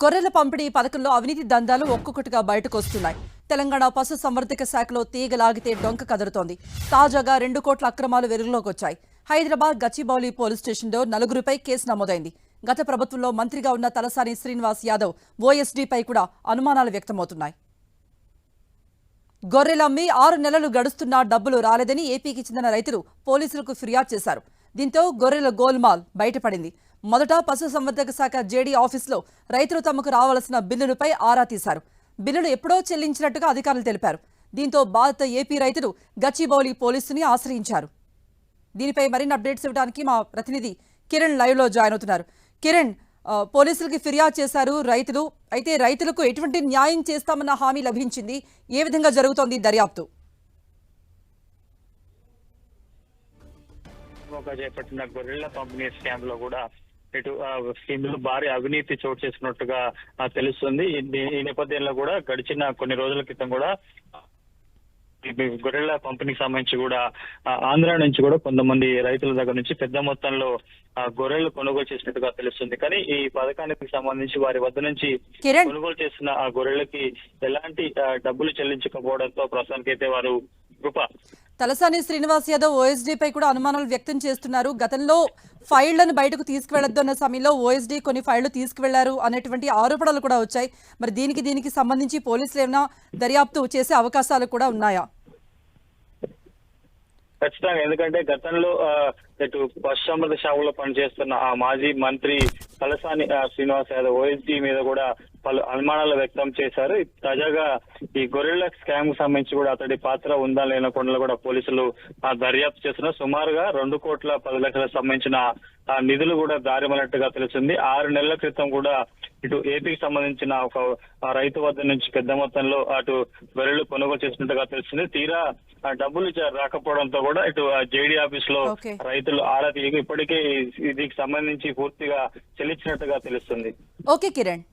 గొర్రెల పంపిణీ పథకంలో అవినీతి దందాలు ఒక్కొక్కటిగా బయటకు వస్తున్నాయి. తెలంగాణ పశు సంవర్ధక శాఖలో తీగలాగితే డొంక కదురుతోంది. తాజాగా 2 కోట్ల అక్రమాలు వెలుగులోకి వచ్చాయి. హైదరాబాద్ గచ్చిబౌలి పోలీస్ స్టేషన్లో 4గురిపై కేసు నమోదైంది. గత ప్రభుత్వంలో మంత్రిగా ఉన్న తలసాని శ్రీనివాస్ యాదవ్ ఓఎస్డీపై కూడా అనుమానాలు వ్యక్తమవుతున్నాయి. గొర్రెలమ్మి 6 నెలలు గడుస్తున్నా డబ్బులు రాలేదని ఏపీకి చెందిన రైతులు పోలీసులకు ఫిర్యాదు చేశారు. దీంతో గొర్రెల గోల్మాల్ బయటపడింది. మొదట పశు సంవర్ధక శాఖ జేడీ ఆఫీసులో రైతులు తమకు రావాల్సిన బిల్లులపై ఆరా తీశారు. బిల్లులు ఎప్పుడో చెల్లించినట్టుగా అధికారులు తెలిపారు. దీంతో బాధిత ఏపీ రైతులు గచ్చిబౌలి పోలీసుని ఆశ్రయించారు. దీనిపై మరిన్ని అప్డేట్స్ ఇవ్వడానికి మా ప్రతినిధి కిరణ్ లైవ్ లో జాయిన్ అవుతున్నారు. కిరణ్, పోలీసులకి ఫిర్యాదు చేశారు రైతులు. అయితే రైతులకు ఎటువంటి న్యాయం చేస్తామన్న హామీ లభించింది? ఏ విధంగా జరుగుతోంది దర్యాప్తు? చేపట్టిన గొర్రెల పంపిణీ స్కామ్ లో కూడా ఇటు ఇందులో భారీ అవినీతి చోటు చేసుకున్నట్టుగా తెలుస్తుంది. ఈ నేపథ్యంలో కూడా గడిచిన కొన్ని రోజుల క్రితం కూడా గొర్రెల పంపిణీకి సంబంధించి కూడా ఆంధ్ర నుంచి కూడా కొంతమంది రైతుల దగ్గర నుంచి పెద్ద మొత్తంలో గొర్రెలు కొనుగోలు చేసినట్టుగా తెలుస్తుంది. కానీ ఈ పథకానికి సంబంధించి వారి వద్ద నుంచి కొనుగోలు చేసిన ఆ గొర్రెలకి ఎలాంటి డబ్బులు చెల్లించకపోవడంతో ప్రస్తుతానికైతే వారు తలసాని శ్రీనివాస్ యాదవ్ ఓఎస్డీపై కూడా అనుమానాలు వ్యక్తం చేస్తున్నారు. గతంలో ఫైళ్లను బయటకు తీసుకువెళ్లొద్దు అన్న సమయంలో ఓఎస్డీ కొన్ని ఫైళ్లు తీసుకువెళ్లారు అనేటువంటి ఆరోపణలు కూడా వచ్చాయి. మరి దీనికి సంబంధించి పోలీసులు ఏమైనా దర్యాప్తు చేసే అవకాశాలు కూడా ఉన్నాయా? ఖచ్చితంగా, ఎందుకంటే గతంలో ఇటు పశుసంవర్ధక శాఖలో పనిచేస్తున్న ఆ మాజీ మంత్రి తలసాని శ్రీనివాస్ యాదవ్ ఓఎస్డీ మీద కూడా పలు అనుమానాలు వ్యక్తం చేశారు. తాజాగా ఈ గొర్రెల స్కామ్ కు సంబంధించి కూడా అతడి పాత్ర ఉందా లేనకుండా కూడా పోలీసులు దర్యాప్తు చేస్తున్నారు. సుమారుగా 2,10,00,000 సంబంధించిన నిధులు కూడా దారిమన్నట్టుగా తెలుస్తుంది. 6 నెలల క్రితం కూడా ఇటు ఏపీకి సంబంధించిన ఒక రైతు వద్ద నుంచి పెద్ద మొత్తంలో అటు గొర్రెలు కొనుగోలు చేసినట్టుగా తెలుస్తుంది. తీరా డబ్బులు రాకపోవడంతో కూడా ఇటు జేడీ ఆఫీస్ లో రైతులు ఆరా తీయగా ఇప్పటికే దీనికి సంబంధించి పూర్తిగా చెల్లించినట్టుగా తెలుస్తుంది. ఓకే కిరణ్.